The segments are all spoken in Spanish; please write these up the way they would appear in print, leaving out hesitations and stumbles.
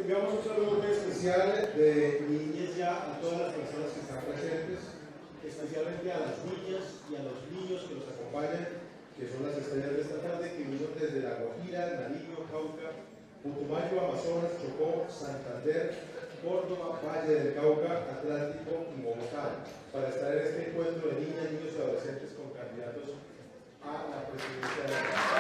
enviamos un saludo muy especial de Niñez Ya a todas las personas que están presentes, especialmente a las niñas y a los niños que nos acompañan, que son las estrellas de esta tarde, que vinieron desde La Guajira, Nariño, Cauca, Putumayo, Amazonas, Chocó, Santander, Córdoba, Valle del Cauca, Atlántico y Bogotá, para estar en este encuentro de niñas, niños y adolescentes con candidatos a la presidencia de la República.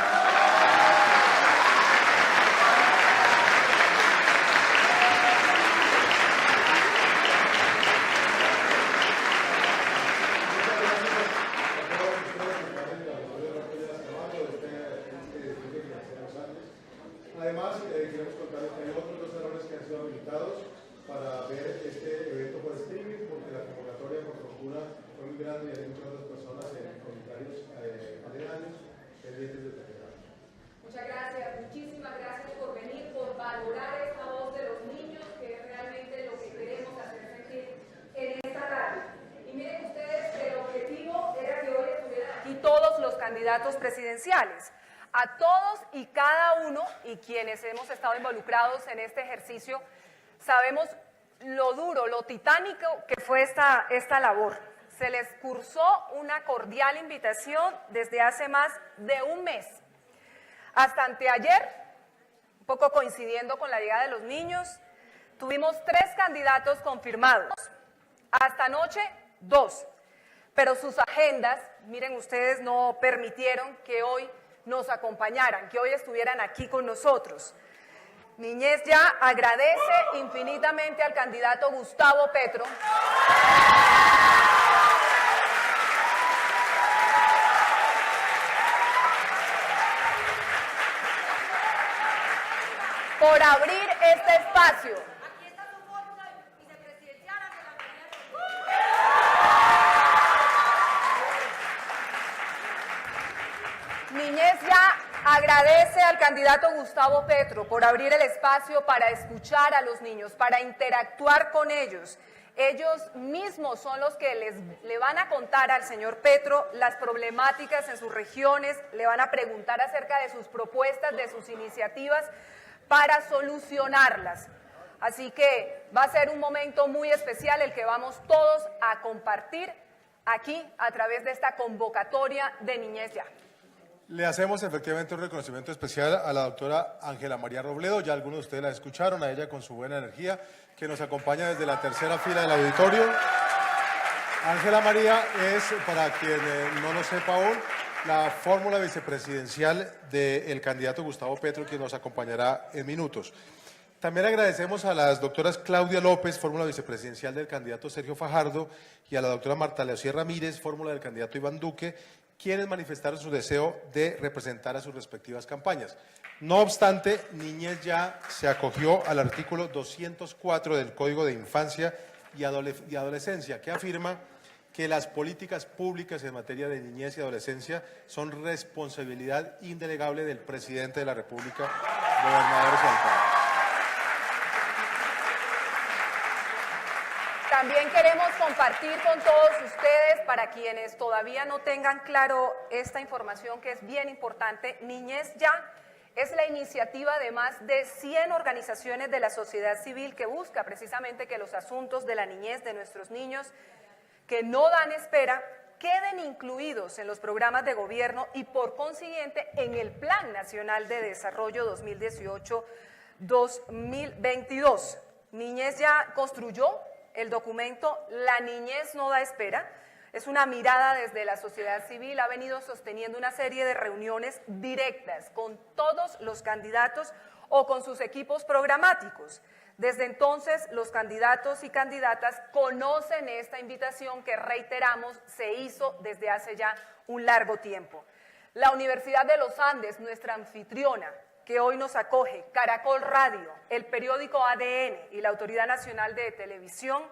Además, queremos contarles que hay otros dos salones que han sido habilitados para ver este evento por streaming, porque la convocatoria por fortuna fue muy grande y hay muchas otras personas en comentarios aledaños pendientes de terminar. Muchas gracias, muchísimas gracias por venir, por valorar esta voz de los niños, que es realmente lo que queremos hacer sentir en esta tarde. Y miren ustedes, el objetivo era que hoy estuvieran aquí todos los candidatos presidenciales. A todos y cada uno, y quienes hemos estado involucrados en este ejercicio, sabemos lo duro, lo titánico que fue esta labor. Se les cursó una cordial invitación desde hace más de un mes. Hasta anteayer, un poco coincidiendo con la llegada de los niños, tuvimos 3 candidatos confirmados. Hasta anoche, 2. Pero sus agendas, miren ustedes, no permitieron que hoy nos acompañaran, que hoy estuvieran aquí con nosotros. Niñez Ya agradece infinitamente al candidato Gustavo Petro por abrir este espacio. Aquí está su fórmula vicepresidencial ante la Niñez Ya agradece al candidato Gustavo Petro por abrir el espacio para escuchar a los niños, para interactuar con ellos. Ellos mismos son los que le van a contar al señor Petro las problemáticas en sus regiones, le van a preguntar acerca de sus propuestas, de sus iniciativas para solucionarlas. Así que va a ser un momento muy especial el que vamos todos a compartir aquí a través de esta convocatoria de Niñez Ya. Le hacemos efectivamente un reconocimiento especial a la doctora Ángela María Robledo, ya algunos de ustedes la escucharon, a ella con su buena energía, que nos acompaña desde la tercera fila del auditorio. Ángela María es, para quien no lo sepa aún, la fórmula vicepresidencial del candidato Gustavo Petro, quien nos acompañará en minutos. También agradecemos a las doctoras Claudia López, fórmula vicepresidencial del candidato Sergio Fajardo, y a la doctora Marta Lucía Ramírez, fórmula del candidato Iván Duque, quienes manifestaron su deseo de representar a sus respectivas campañas. No obstante, Niñez Ya se acogió al artículo 204 del Código de Infancia y Adolescencia, que afirma que las políticas públicas en materia de niñez y adolescencia son responsabilidad indelegable del presidente de la República, gobernadores y alcaldes. También queremos compartir con todos ustedes, para quienes todavía no tengan claro esta información que es bien importante, Niñez Ya es la iniciativa de más de 100 organizaciones de la sociedad civil que busca precisamente que los asuntos de la niñez de nuestros niños que no dan espera queden incluidos en los programas de gobierno y por consiguiente en el Plan Nacional de Desarrollo 2018-2022. Niñez Ya construyó el documento La niñez no da espera. Es una mirada desde la sociedad civil, ha venido sosteniendo una serie de reuniones directas con todos los candidatos o con sus equipos programáticos. Desde entonces, los candidatos y candidatas conocen esta invitación que, reiteramos, se hizo desde hace ya un largo tiempo. La Universidad de los Andes, nuestra anfitriona, que hoy nos acoge, Caracol Radio, el periódico ADN y la Autoridad Nacional de Televisión,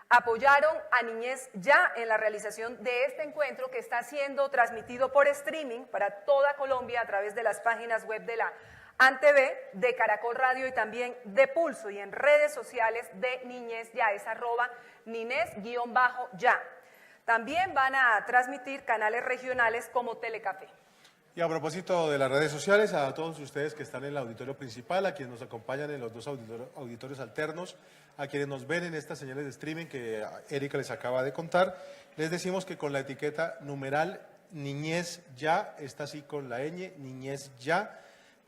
apoyaron a Niñez Ya en la realización de este encuentro que está siendo transmitido por streaming para toda Colombia a través de las páginas web de la ANTV, de Caracol Radio y también de Pulso, y en redes sociales de Niñez Ya, es @Ninez_Ya. También van a transmitir canales regionales como Telecafé. Y a propósito de las redes sociales, a todos ustedes que están en el auditorio principal, a quienes nos acompañan en los dos auditorios alternos, a quienes nos ven en estas señales de streaming que Erika les acaba de contar, les decimos que con la etiqueta numeral Niñez Ya, está así con la ñ, Niñez Ya,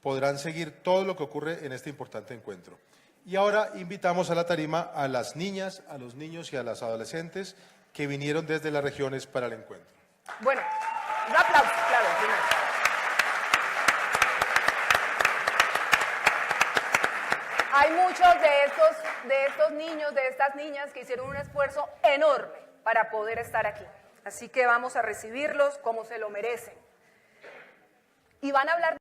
podrán seguir todo lo que ocurre en este importante encuentro. Y ahora invitamos a la tarima a las niñas, a los niños y a las adolescentes que vinieron desde las regiones para el encuentro. Bueno, un aplauso, claro, primero. Hay muchos de estos niños, de estas niñas que hicieron un esfuerzo enorme para poder estar aquí. Así que vamos a recibirlos como se lo merecen. Y van a hablar.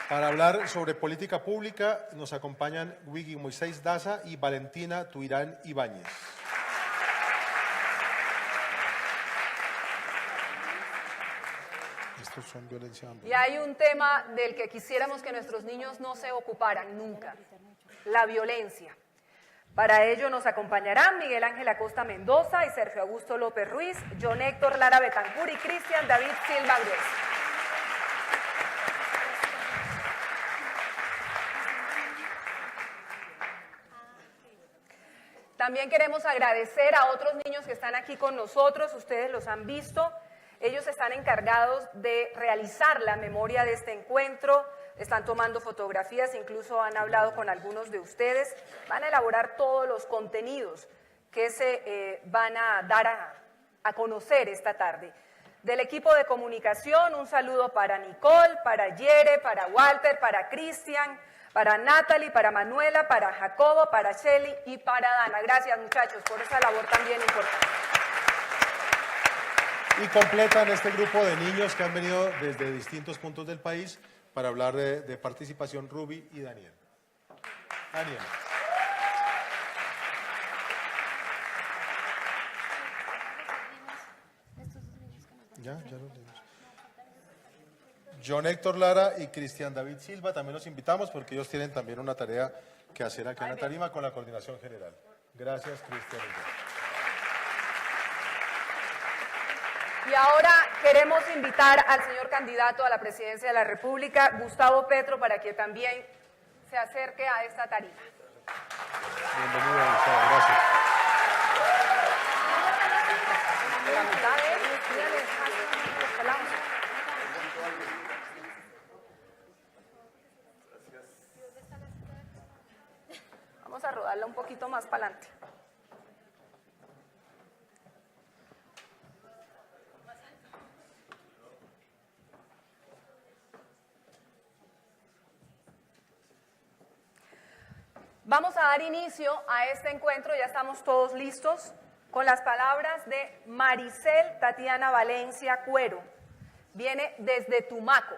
Para hablar sobre política pública nos acompañan Wiggy Moisés Daza y Valentina Tuirán Ibáñez. Estos son violencia. Y hay un tema del que quisiéramos que nuestros niños no se ocuparan nunca, la violencia. Para ello nos acompañarán Miguel Ángel Acosta Mendoza y Sergio Augusto López Ruiz, John Héctor Lara Betancur y Cristian David Silva Grueso. También queremos agradecer a otros niños que están aquí con nosotros, ustedes los han visto, ellos están encargados de realizar la memoria de este encuentro, están tomando fotografías, incluso han hablado con algunos de ustedes, van a elaborar todos los contenidos que se van a dar a conocer esta tarde. Del equipo de comunicación, un saludo para Nicole, para Yere, para Walter, para Cristian, para Natalie, para Manuela, para Jacobo, para Shelly y para Dana. Gracias, muchachos, por esa labor también importante. Y completan este grupo de niños que han venido desde distintos puntos del país para hablar de participación Ruby y Daniel. Daniel. Ya los dimos. John Héctor Lara y Cristian David Silva también los invitamos porque ellos tienen también una tarea que hacer acá en la tarima con la coordinación general. Gracias, Cristian. Y ahora queremos invitar al señor candidato a la presidencia de la República, Gustavo Petro, para que también se acerque a esta tarima. Bienvenido, Gustavo. Gracias. La mitad de él, vamos a rodarla un poquito más para adelante. Vamos a dar inicio a este encuentro, ya estamos todos listos, con las palabras de Maricel Tatiana Valencia Cuero. Viene desde Tumaco.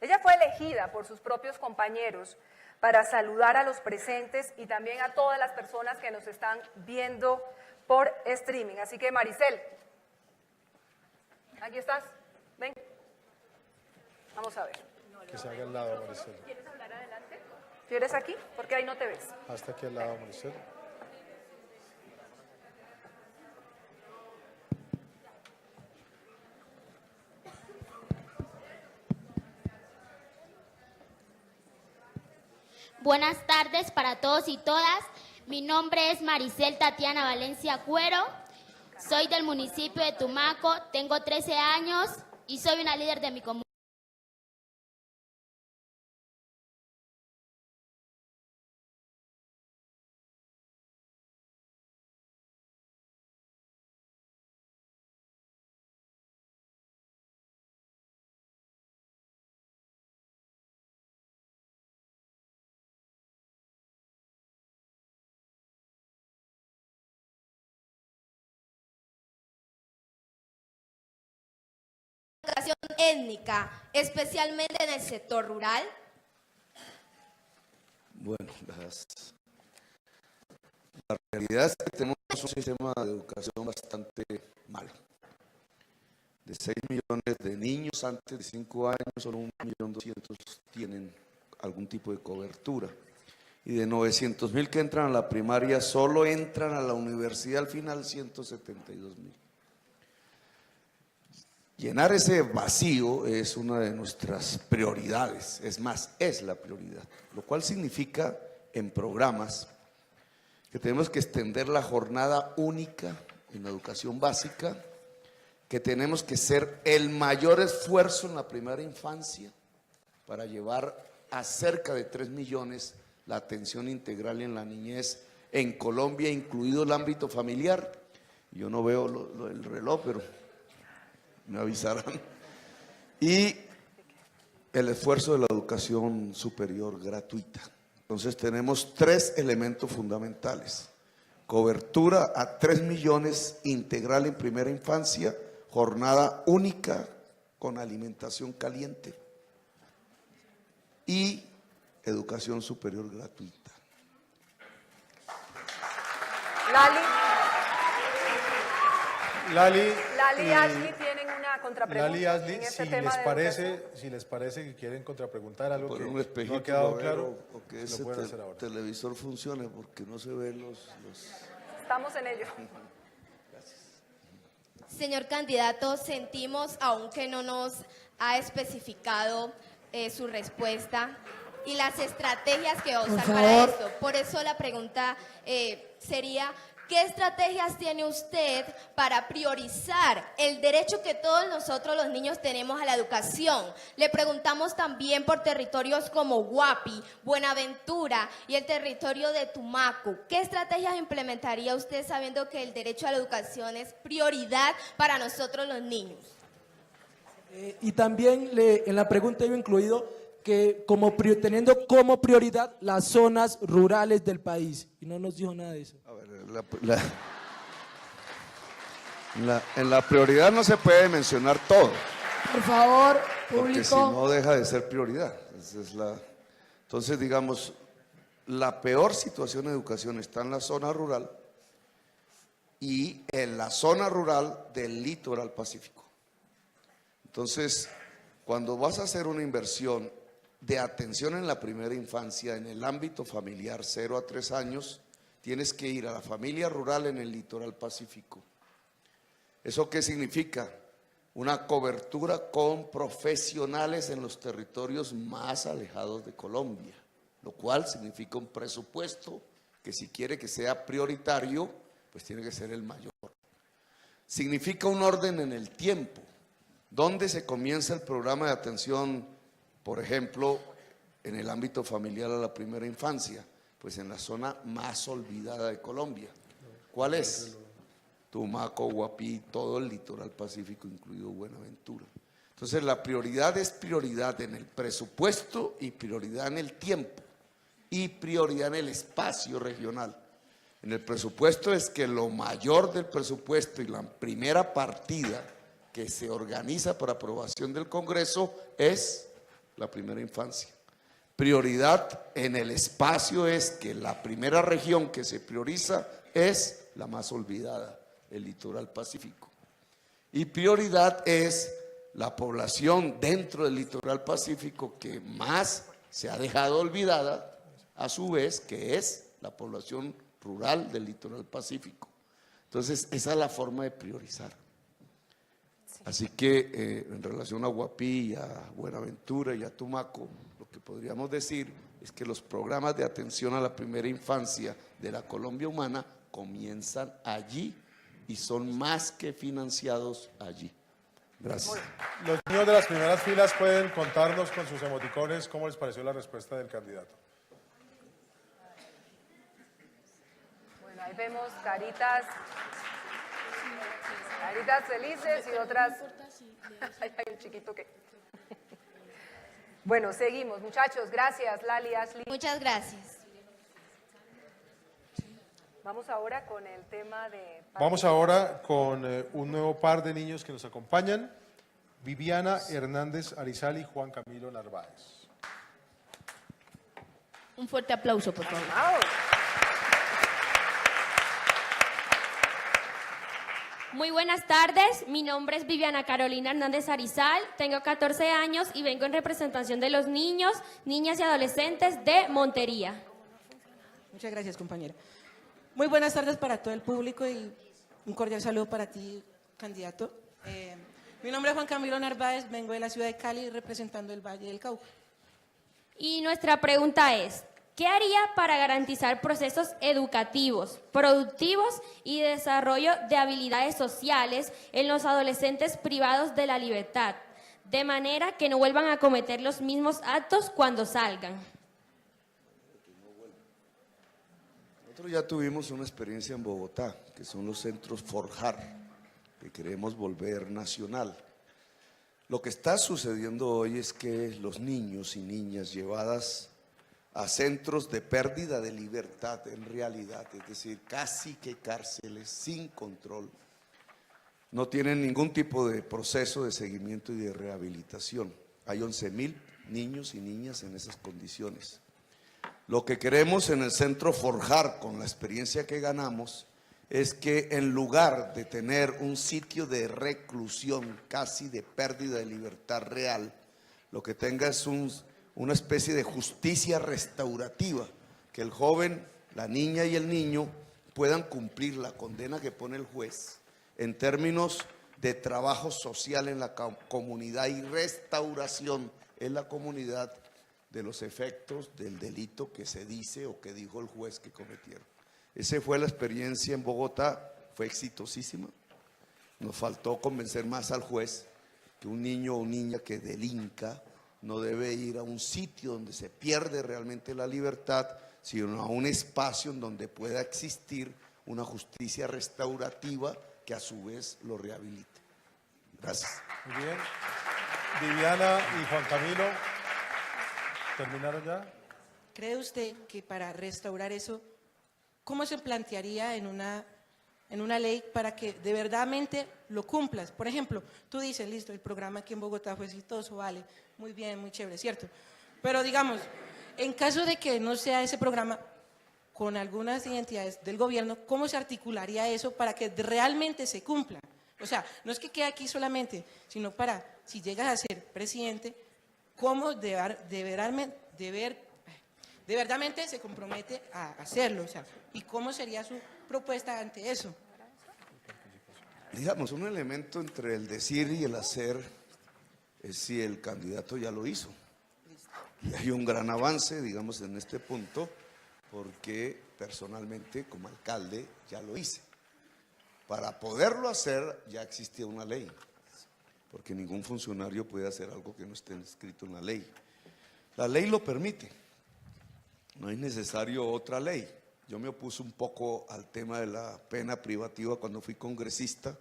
Ella fue elegida por sus propios compañeros para saludar a los presentes y también a todas las personas que nos están viendo por streaming. Así que Maricel, aquí estás, ven, vamos a ver. Que se haga al lado, Maricel. ¿Quieres hablar adelante? ¿Quieres aquí? Porque ahí no te ves. Hasta aquí al lado, Maricel. Buenas tardes para todos y todas. Mi nombre es Maricel Tatiana Valencia Cuero. Soy del municipio de Tumaco, tengo 13 años y soy una líder de mi comunidad. Étnica, especialmente en el sector rural? Bueno, La realidad es que tenemos un sistema de educación bastante malo. De 6 millones de niños antes de 5 años, solo 1.200.000 tienen algún tipo de cobertura. Y de 900.000 que entran a la primaria, solo entran a la universidad al final 172.000. Llenar ese vacío es una de nuestras prioridades, es más, es la prioridad, lo cual significa en programas que tenemos que extender la jornada única en la educación básica, que tenemos que hacer el mayor esfuerzo en la primera infancia para llevar a cerca de 3 millones la atención integral en la niñez en Colombia, incluido el ámbito familiar. Yo no veo el reloj, pero me avisarán. Y el esfuerzo de la educación superior gratuita. Entonces tenemos 3 elementos fundamentales: cobertura a 3 millones integral en primera infancia, jornada única con alimentación caliente y educación superior gratuita. Lali y Ashley tienen una contrapregunta. Lali y Ashley, en este si tema les parece que quieren contrapreguntar algo Por que un espejito, no ha quedado ver, claro, o que lo ese pueden hacer ahora. televisor funcione, porque no se ven los... Estamos en ello. Señor candidato, sentimos, aunque no nos ha especificado su respuesta y las estrategias que va a usar para esto. Por eso la pregunta sería, ¿qué estrategias tiene usted para priorizar el derecho que todos nosotros los niños tenemos a la educación? Le preguntamos también por territorios como Guapi, Buenaventura y el territorio de Tumaco. ¿Qué estrategias implementaría usted sabiendo que el derecho a la educación es prioridad para nosotros los niños? Y también en la pregunta iba incluido que teniendo como prioridad las zonas rurales del país. Y no nos dijo nada de eso. A ver, en la prioridad no se puede mencionar todo. Por favor, público. Porque si no deja de ser prioridad. Entonces, digamos, la peor situación de educación está en la zona rural y en la zona rural del litoral pacífico. Entonces, cuando vas a hacer una inversión de atención en la primera infancia, en el ámbito familiar, 0 a 3 años, tienes que ir a la familia rural en el litoral pacífico. ¿Eso qué significa? Una cobertura con profesionales en los territorios más alejados de Colombia, lo cual significa un presupuesto que, si quiere que sea prioritario, pues tiene que ser el mayor. Significa un orden en el tiempo. ¿Dónde se comienza el programa de atención, por ejemplo, en el ámbito familiar a la primera infancia? Pues en la zona más olvidada de Colombia. ¿Cuál es? Tumaco, Guapí, todo el litoral pacífico, incluido Buenaventura. Entonces la prioridad es prioridad en el presupuesto y prioridad en el tiempo y prioridad en el espacio regional. En el presupuesto es que lo mayor del presupuesto y la primera partida que se organiza para aprobación del Congreso es la primera infancia. Prioridad en el espacio es que la primera región que se prioriza es la más olvidada, el litoral pacífico. Y prioridad es la población dentro del litoral pacífico que más se ha dejado olvidada, a su vez, que es la población rural del litoral pacífico. Entonces, esa es la forma de priorizar. Así que en relación a Guapí, a Buenaventura y a Tumaco, lo que podríamos decir es que los programas de atención a la primera infancia de la Colombia humana comienzan allí y son más que financiados allí. Gracias. Los niños de las primeras filas pueden contarnos con sus emoticones cómo les pareció la respuesta del candidato. Bueno, ahí vemos caritas felices y otras. Hay un chiquito que. Bueno, seguimos, muchachos. Gracias, Lali, Ashley. Muchas gracias. Vamos ahora con el tema de. Vamos ahora con un nuevo par de niños que nos acompañan: Viviana Hernández Arizal y Juan Camilo Narváez. Un fuerte aplauso, por favor. Wow. Muy buenas tardes, mi nombre es Viviana Carolina Hernández Arizal, tengo 14 años y vengo en representación de los niños, niñas y adolescentes de Montería. Muchas gracias, compañera. Muy buenas tardes para todo el público y un cordial saludo para ti, candidato. Mi nombre es Juan Camilo Narváez, vengo de la ciudad de Cali representando el Valle del Cauca. Y nuestra pregunta es, ¿qué haría para garantizar procesos educativos, productivos y de desarrollo de habilidades sociales en los adolescentes privados de la libertad, de manera que no vuelvan a cometer los mismos actos cuando salgan? Nosotros ya tuvimos una experiencia en Bogotá, que son los centros Forjar, que queremos volver nacional. Lo que está sucediendo hoy es que los niños y niñas llevadas a centros de pérdida de libertad en realidad, es decir, casi que cárceles sin control, no tienen ningún tipo de proceso de seguimiento y de rehabilitación. Hay 11.000 niños y niñas en esas condiciones. Lo que queremos en el centro Forjar, con la experiencia que ganamos, es que en lugar de tener un sitio de reclusión casi de pérdida de libertad real, lo que tenga es una especie de justicia restaurativa, que el joven, la niña y el niño puedan cumplir la condena que pone el juez en términos de trabajo social en la comunidad y restauración en la comunidad de los efectos del delito que se dice o que dijo el juez que cometieron. Esa fue la experiencia en Bogotá, fue exitosísima. Nos faltó convencer más al juez que un niño o niña que delinca no debe ir a un sitio donde se pierde realmente la libertad, sino a un espacio en donde pueda existir una justicia restaurativa que a su vez lo rehabilite. Gracias. Muy bien. Viviana y Juan Camilo, ¿terminaron ya? ¿Cree usted que para restaurar eso, cómo se plantearía en una ley para que de verdadmente lo cumplas? Por ejemplo, tú dices, listo, el programa aquí en Bogotá fue exitoso, vale, muy bien, muy chévere, ¿cierto? Pero digamos, en caso de que no sea ese programa, con algunas identidades del gobierno, ¿cómo se articularía eso para que realmente se cumpla? O sea, no es que quede aquí solamente, sino para, si llegas a ser presidente, ¿cómo de verdadmente se compromete a hacerlo? O sea, ¿y cómo sería su propuesta ante eso? Digamos, un elemento entre el decir y el hacer es si el candidato ya lo hizo. Y hay un gran avance, digamos, en este punto, porque personalmente, como alcalde, ya lo hice. Para poderlo hacer, ya existía una ley, porque ningún funcionario puede hacer algo que no esté escrito en la ley. La ley lo permite, no es necesario otra ley. Yo me opuse un poco al tema de la pena privativa cuando fui congresista.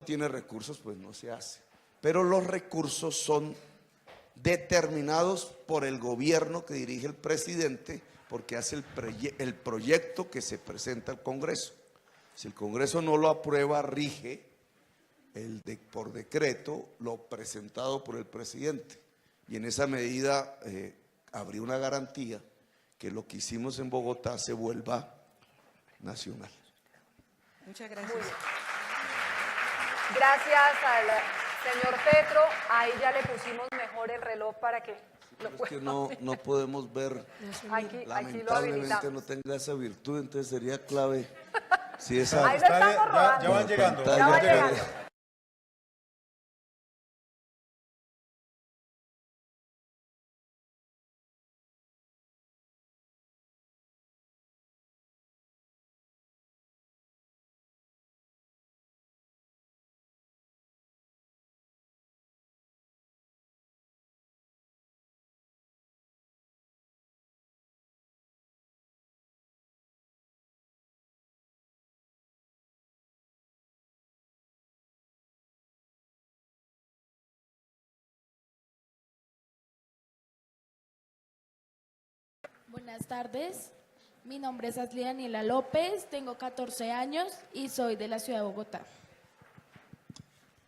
Tiene recursos, pues no se hace. Pero los recursos son determinados por el gobierno que dirige el presidente, porque hace el proyecto que se presenta al Congreso. Si el Congreso no lo aprueba, rige por decreto lo presentado por el presidente. Y en esa medida habría una garantía que lo que hicimos en Bogotá se vuelva nacional. Muchas gracias. Gracias al señor Petro. Ahí ya le pusimos mejor el reloj para que lo Es que no podemos ver, aquí lo lamentablemente habilitamos. no tenga esa virtud, entonces sería clave. Si Ahí esa lo estamos robando. Ya van llegando. Ya van llegando. Buenas tardes, mi nombre es Asli Daniela López, tengo 14 años y soy de la ciudad de Bogotá.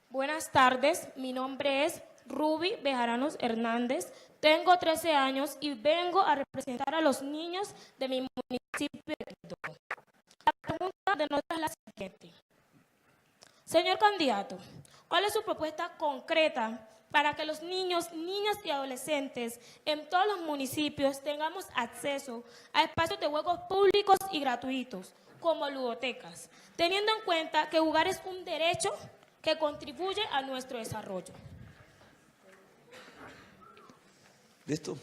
Buenas tardes, mi nombre es Ruby Bejaranos Hernández, tengo 13 años y vengo a representar a los niños de mi municipio de Quito. La pregunta de nosotros es la siguiente. Señor candidato, ¿cuál es su propuesta concreta para que los niños, niñas y adolescentes en todos los municipios tengamos acceso a espacios de juegos públicos y gratuitos, como ludotecas, teniendo en cuenta que jugar es un derecho que contribuye a nuestro desarrollo? ¿Listo?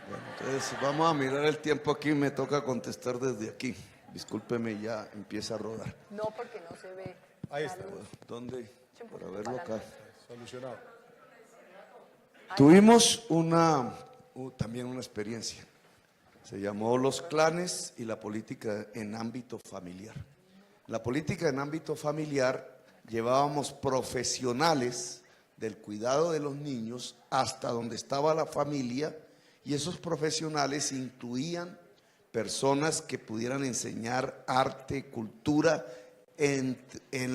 Bueno, entonces vamos a mirar el tiempo aquí, me toca contestar desde aquí. Discúlpeme, ya empieza a rodar. No, porque no se ve. Ahí está. ¿Dónde? Para verlo acá. Solucionado. Tuvimos también una experiencia. Se llamó Los Clanes y la política en ámbito familiar. La política en ámbito familiar llevábamos profesionales del cuidado de los niños hasta donde estaba la familia, y esos profesionales incluían personas que pudieran enseñar arte, cultura en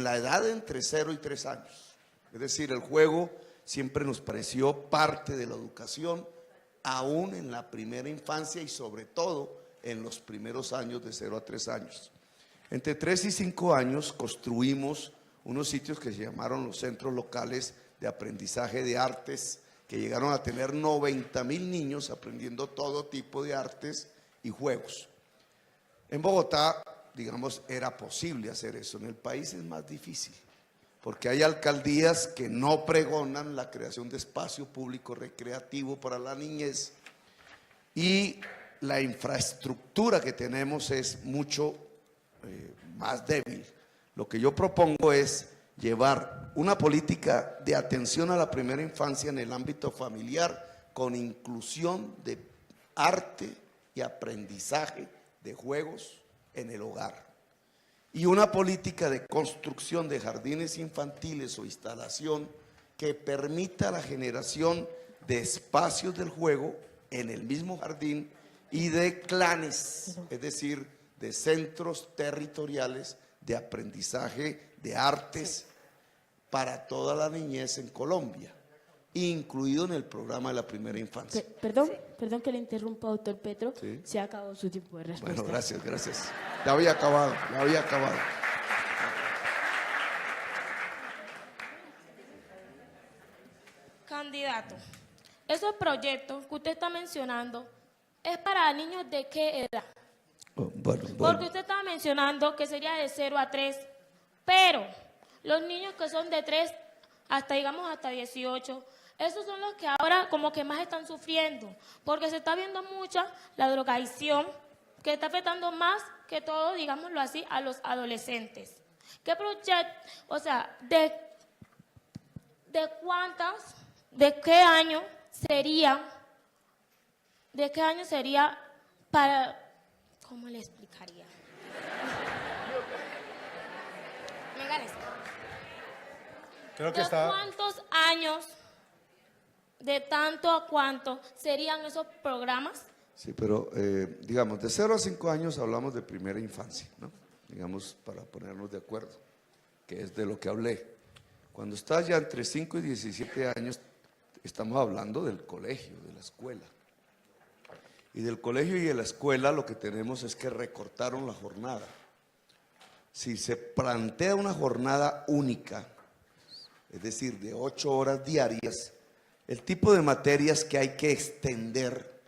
la edad de entre 0 y 3 años. Es decir, el juego siempre nos pareció parte de la educación, aún en la primera infancia y sobre todo en los primeros años de 0 a 3 años. Entre 3 y 5 años construimos unos sitios que se llamaron los centros locales de aprendizaje de artes, que llegaron a tener 90,000 niños aprendiendo todo tipo de artes y juegos. En Bogotá, digamos, era posible hacer eso. En el país es más difícil, porque hay alcaldías que no pregonan la creación de espacio público recreativo para la niñez, y la infraestructura que tenemos es mucho más débil. Lo que yo propongo es llevar una política de atención a la primera infancia en el ámbito familiar, con inclusión de arte y aprendizaje de juegos en el hogar, y una política de construcción de jardines infantiles o instalación que permita la generación de espacios del juego en el mismo jardín y de clanes, es decir, de centros territoriales de aprendizaje de artes para toda la niñez en Colombia, incluido en el programa de la primera infancia. Perdón que le interrumpa, doctor Petro. Sí. Se ha acabado su tiempo de respuesta. Bueno, gracias. Ya había acabado. Candidato, esos proyectos que usted está mencionando, ¿es para niños de qué edad? Porque usted estaba mencionando que sería de 0 a 3, pero los niños que son de 3 hasta, digamos, hasta 18, esos son los que ahora como que más están sufriendo, porque se está viendo mucha la drogadicción, que está afectando más que todo, digámoslo así, a los adolescentes. ¿Qué proyecto, o sea, de qué año sería para... ¿Cómo le explicaría? Creo que ¿Cuántos años, de tanto a cuánto, serían esos programas? Sí, pero digamos, de 0 a 5 años hablamos de primera infancia, ¿no? Digamos, para ponernos de acuerdo, que es de lo que hablé. Cuando estás ya entre 5 y 17 años, estamos hablando del colegio, de la escuela. Y del colegio y de la escuela lo que tenemos es que recortaron la jornada. Si se plantea una jornada única, es decir, de 8 horas diarias, el tipo de materias que hay que extender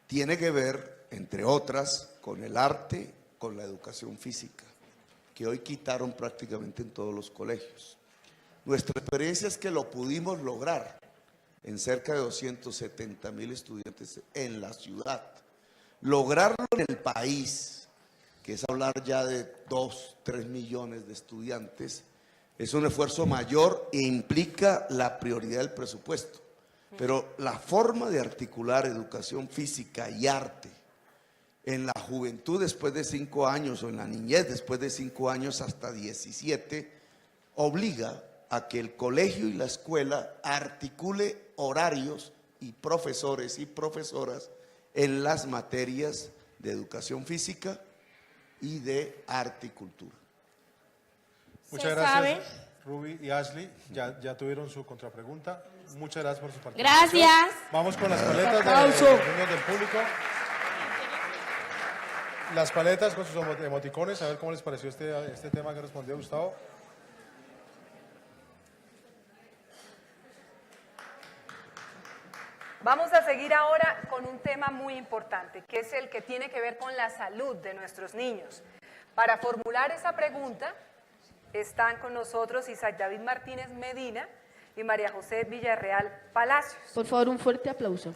tiene que ver, entre otras, con el arte, con la educación física, que hoy quitaron prácticamente en todos los colegios. Nuestra experiencia es que lo pudimos lograr en cerca de 270,000 estudiantes en la ciudad. Lograrlo en el país, que es hablar ya de 2, 3 millones de estudiantes, es un esfuerzo mayor e implica la prioridad del presupuesto. Pero la forma de articular educación física y arte en la juventud después de 5 años o en la niñez después de 5 años hasta 17, obliga a que el colegio y la escuela articule horarios y profesores y profesoras en las materias de educación física y de arte y cultura. Muchas gracias, Ruby y Ashley. Ya tuvieron su contrapregunta. Muchas gracias por su participación. Gracias. Vamos con las paletas de los niños del público. Las paletas con sus emoticones, a ver cómo les pareció este tema que respondió Gustavo. Vamos a seguir ahora con un tema muy importante, que es el que tiene que ver con la salud de nuestros niños. Para formular esa pregunta están con nosotros Isaac David Martínez Medina y María José Villarreal Palacios. Por favor, un fuerte aplauso.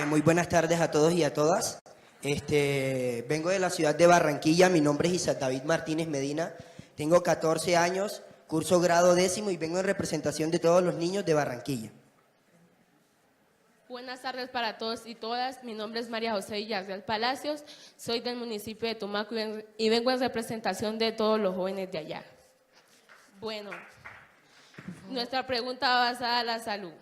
Muy buenas tardes a todos y a todas. Vengo de la ciudad de Barranquilla, mi nombre es Isaac David Martínez Medina, tengo 14 años, curso grado 10º y vengo en representación de todos los niños de Barranquilla. Buenas tardes para todos y todas. Mi nombre es María José Villarreal Palacios. Soy del municipio de Tumaco y vengo en representación de todos los jóvenes de allá. Bueno, nuestra pregunta va basada en la salud.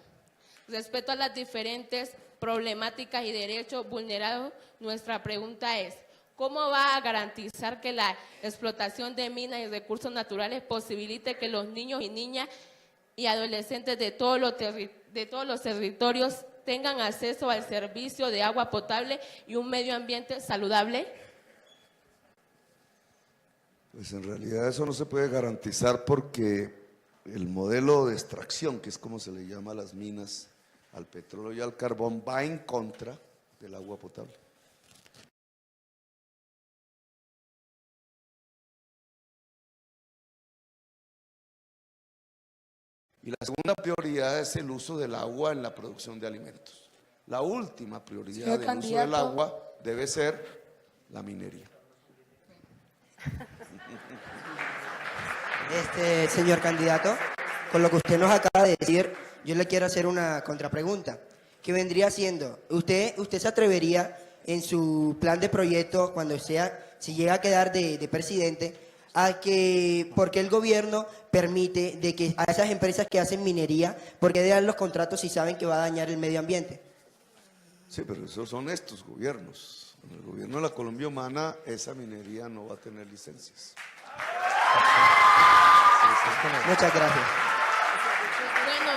Respecto a las diferentes problemáticas y derechos vulnerados, nuestra pregunta es: ¿cómo va a garantizar que la explotación de minas y recursos naturales posibilite que los niños y niñas y adolescentes de todos los territorios tengan acceso al servicio de agua potable y un medio ambiente saludable? Pues en realidad eso no se puede garantizar porque el modelo de extracción, que es como se le llama a las minas, al petróleo y al carbón, va en contra del agua potable. Y la segunda prioridad es el uso del agua en la producción de alimentos. La última prioridad del uso del agua debe ser la minería. Señor candidato, con lo que usted nos acaba de decir, yo le quiero hacer una contrapregunta, que vendría siendo, ¿usted se atrevería en su plan de proyecto, cuando si llega a quedar de presidente, a que, porque el gobierno permite de que a esas empresas que hacen minería, porque dan los contratos si saben que va a dañar el medio ambiente? Sí, pero esos son estos gobiernos. En el gobierno de la Colombia Humana, esa minería no va a tener licencias. Muchas gracias. Bueno,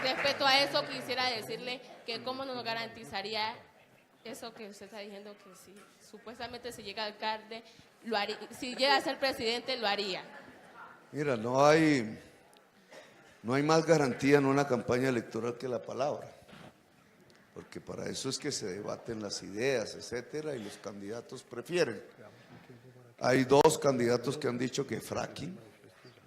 respecto a eso quisiera decirle que cómo nos garantizaría eso que usted está diciendo, que si supuestamente si llega alcalde, lo haría, si llega a ser presidente, lo haría. Mira, no hay más garantía en una campaña electoral que la palabra, porque para eso es que se debaten las ideas, etcétera, y los candidatos prefieren. Hay dos candidatos que han dicho que fracking.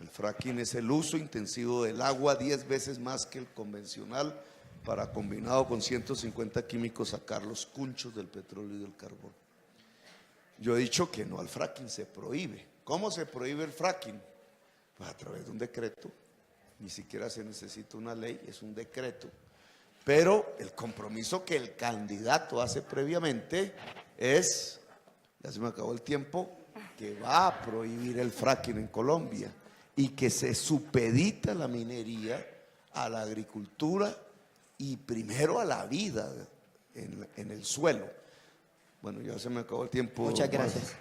El fracking es el uso intensivo del agua 10 veces más que el convencional, para, combinado con 150 químicos, sacar los cunchos del petróleo y del carbón. Yo he dicho que no al fracking, se prohíbe. ¿Cómo se prohíbe el fracking? Pues a través de un decreto. Ni siquiera se necesita una ley, es un decreto. Pero el compromiso que el candidato hace previamente es, ya se me acabó el tiempo, que va a prohibir el fracking en Colombia y que se supedita la minería a la agricultura y primero a la vida en el suelo. Bueno, ya se me acabó el tiempo. Muchas gracias.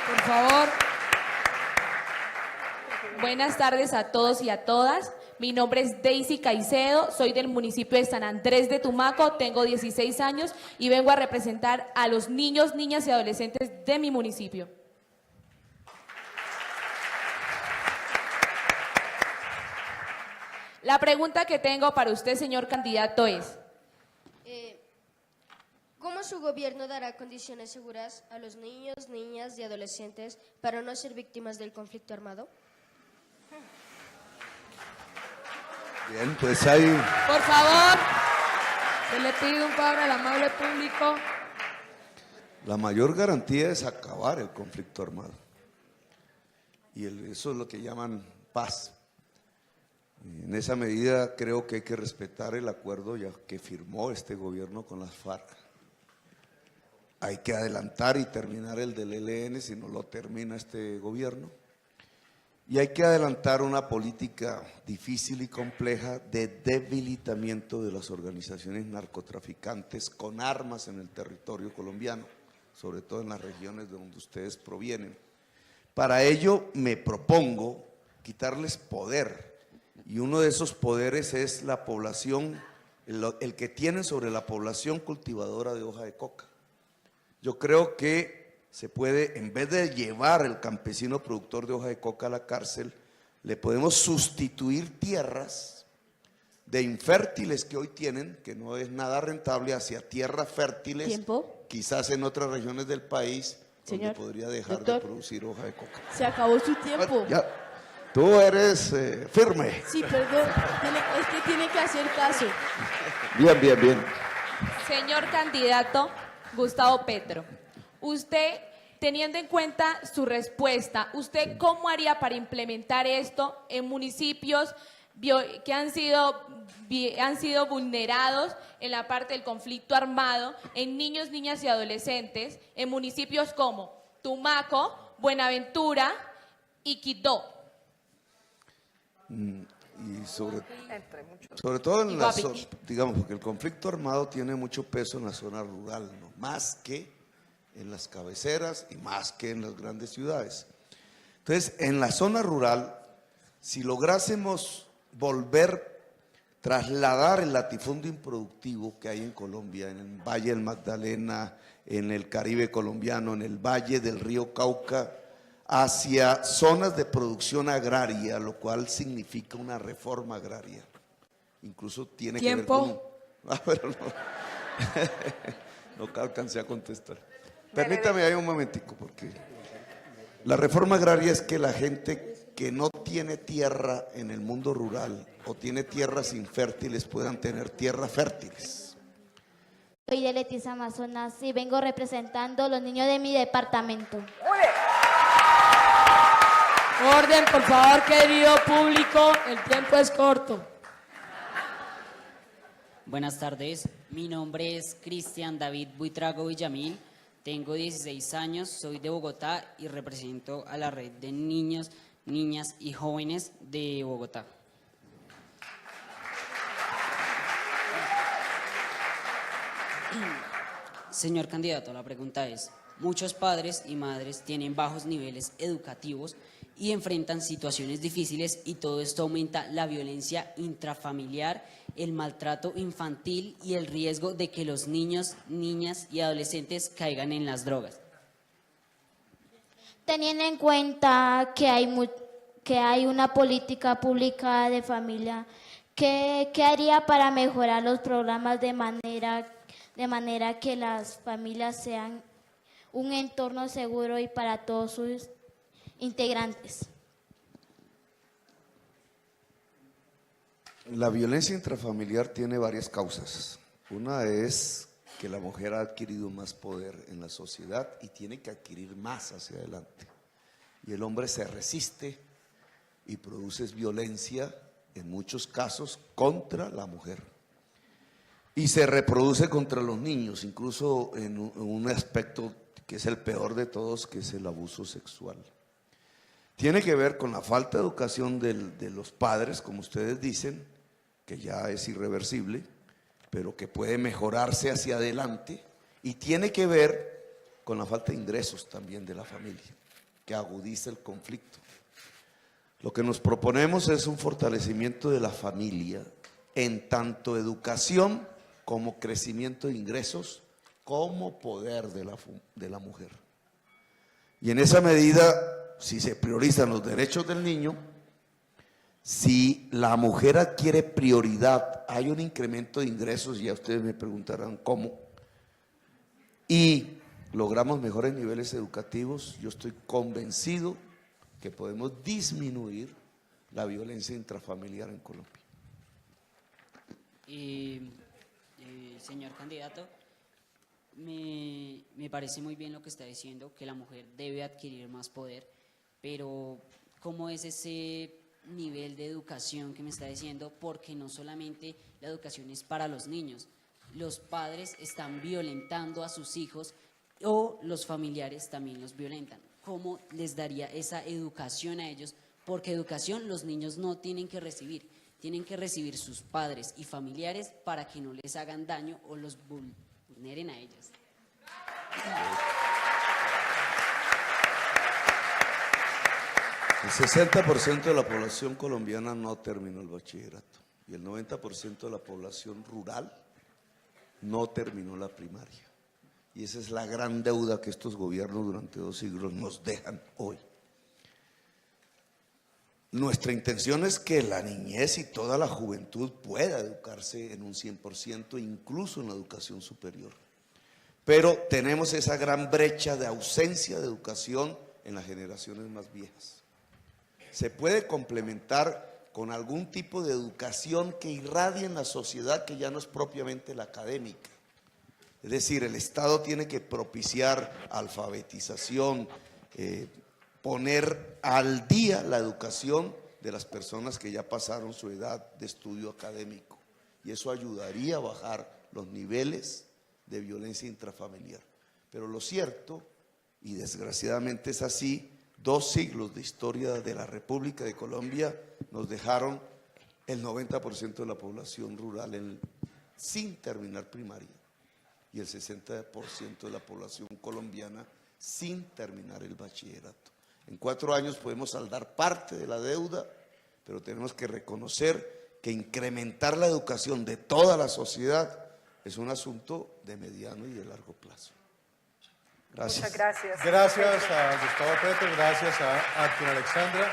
Por favor. Buenas tardes a todos y a todas. Mi nombre es Daisy Caicedo, soy del municipio de San Andrés de Tumaco, tengo 16 años y vengo a representar a los niños, niñas y adolescentes de mi municipio. La pregunta que tengo para usted, señor candidato, es: ¿cómo su gobierno dará condiciones seguras a los niños, niñas y adolescentes para no ser víctimas del conflicto armado? Bien, pues ahí. Por favor, se le pide un favor al amable público. La mayor garantía es acabar el conflicto armado. Y eso es lo que llaman paz. Y en esa medida creo que hay que respetar el acuerdo ya que firmó este gobierno con las FARC. hay que adelantar y terminar el del ELN si no lo termina este gobierno. Y hay que adelantar una política difícil y compleja de debilitamiento de las organizaciones narcotraficantes con armas en el territorio colombiano, sobre todo en las regiones de donde ustedes provienen. Para ello me propongo quitarles poder, y uno de esos poderes es la población, el que tienen sobre la población cultivadora de hoja de coca. Yo creo que se puede, en vez de llevar el campesino productor de hoja de coca a la cárcel, le podemos sustituir tierras de infértiles que hoy tienen, que no es nada rentable, hacia tierras fértiles. ¿Tiempo? Quizás en otras regiones del país, Señor, donde podría dejar doctor, de producir hoja de coca. Se acabó su tiempo. Ya, tú eres firme. Sí, perdón, es que tiene que hacer caso. Bien, bien, bien. Señor candidato Gustavo Petro, usted, teniendo en cuenta su respuesta, ¿usted cómo haría para implementar esto en municipios que han sido vulnerados en la parte del conflicto armado, en niños, niñas y adolescentes, en municipios como Tumaco, Buenaventura y Quito? Y sobre todo en la zona, digamos, porque el conflicto armado tiene mucho peso en la zona rural, ¿no? Más que en las cabeceras y más que en las grandes ciudades. Entonces, en la zona rural, si lográsemos trasladar el latifundio improductivo que hay en Colombia, en el Valle del Magdalena, en el Caribe colombiano, en el Valle del Río Cauca, hacia zonas de producción agraria, lo cual significa una reforma agraria. Incluso tiene que ver con... pero no alcancé a contestar. Permítame ahí un momentico, porque la reforma agraria es que la gente que no tiene tierra en el mundo rural o tiene tierras infértiles puedan tener tierras fértiles. Soy de Leticia Amazonas y vengo representando a los niños de mi departamento. Orden, por favor, querido público, el tiempo es corto. Buenas tardes, mi nombre es Cristian David Buitrago Villamil, tengo 16 años, soy de Bogotá y represento a la red de niños, niñas y jóvenes de Bogotá. Señor candidato, la pregunta es, muchos padres y madres tienen bajos niveles educativos y enfrentan situaciones difíciles y todo esto aumenta la violencia intrafamiliar, el maltrato infantil y el riesgo de que los niños, niñas y adolescentes caigan en las drogas. Teniendo en cuenta que hay una política pública de familia, ¿qué haría para mejorar los programas de manera que las familias sean un entorno seguro y para todos sus integrantes? La violencia intrafamiliar tiene varias causas. Una es que la mujer ha adquirido más poder en la sociedad y tiene que adquirir más hacia adelante. Y el hombre se resiste y produce violencia, en muchos casos, contra la mujer. Y se reproduce contra los niños, incluso en un aspecto que es el peor de todos, que es el abuso sexual. Tiene que ver con la falta de educación de los padres, como ustedes dicen, que ya es irreversible, pero que puede mejorarse hacia adelante, y tiene que ver con la falta de ingresos también de la familia, que agudiza el conflicto. Lo que nos proponemos es un fortalecimiento de la familia en tanto educación como crecimiento de ingresos, como poder de la mujer. Y en esa medida, si se priorizan los derechos del niño, si la mujer adquiere prioridad, hay un incremento de ingresos, ya ustedes me preguntarán cómo, y logramos mejores niveles educativos, yo estoy convencido que podemos disminuir la violencia intrafamiliar en Colombia. Señor candidato, me parece muy bien lo que está diciendo, que la mujer debe adquirir más poder, pero ¿cómo es ese nivel de educación que me está diciendo? Porque no solamente la educación es para los niños, los padres están violentando a sus hijos o los familiares también los violentan. ¿Cómo les daría esa educación a ellos? Porque educación los niños no tienen que recibir sus padres y familiares para que no les hagan daño o los vulneren a ellos. El 60% de la población colombiana no terminó el bachillerato y el 90% de la población rural no terminó la primaria. Y esa es la gran deuda que estos gobiernos durante 2 siglos nos dejan hoy. Nuestra intención es que la niñez y toda la juventud pueda educarse en un 100%, incluso en la educación superior. Pero tenemos esa gran brecha de ausencia de educación en las generaciones más viejas. Se puede complementar con algún tipo de educación que irradie en la sociedad, que ya no es propiamente la académica. Es decir, el Estado tiene que propiciar alfabetización, poner al día la educación de las personas que ya pasaron su edad de estudio académico. Y eso ayudaría a bajar los niveles de violencia intrafamiliar. Pero lo cierto, y desgraciadamente es así, 2 siglos de historia de la República de Colombia nos dejaron el 90% de la población rural sin terminar primaria y el 60% de la población colombiana sin terminar el bachillerato. En 4 años podemos saldar parte de la deuda, pero tenemos que reconocer que incrementar la educación de toda la sociedad es un asunto de mediano y de largo plazo. Gracias. Muchas gracias. Gracias a Gustavo Petro, gracias a Arturo Alexandra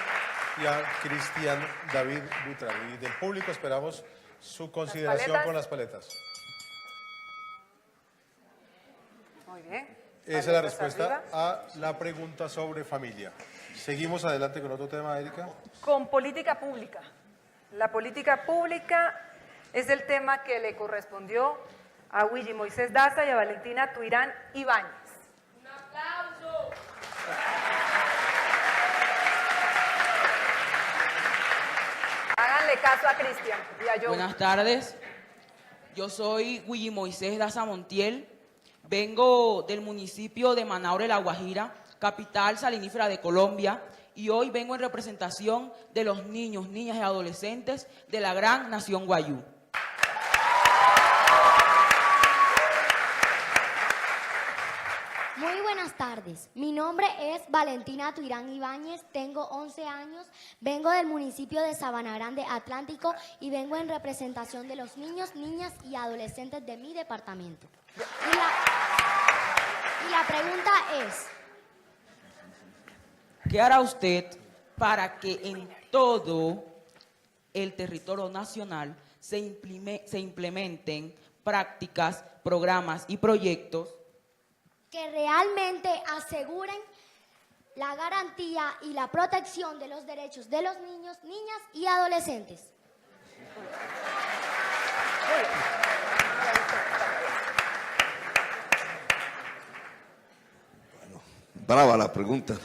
y a Cristian David Butrán. Y del público esperamos su consideración con las paletas. Muy bien. Esa es la respuesta a la pregunta sobre familia. Seguimos adelante con otro tema, Erika. Con política pública. La política pública es el tema que le correspondió a Willy Moisés Daza y a Valentina Tuirán Ibáñez. ¡Un aplauso! Háganle caso a Cristian y a yo. Buenas tardes. Yo soy Willy Moisés Daza Montiel. Vengo del municipio de Manaure, La Guajira, capital salinífera de Colombia, y hoy vengo en representación de los niños, niñas y adolescentes de la gran nación Guayú. Muy buenas tardes, mi nombre es Valentina Tuirán Ibáñez, tengo 11 años, vengo del municipio de Sabana Grande, Atlántico, y vengo en representación de los niños, niñas y adolescentes de mi departamento. Y la pregunta es: ¿qué hará usted para que en todo el territorio nacional se implementen prácticas, programas y proyectos que realmente aseguren la garantía y la protección de los derechos de los niños, niñas y adolescentes? Brava la pregunta.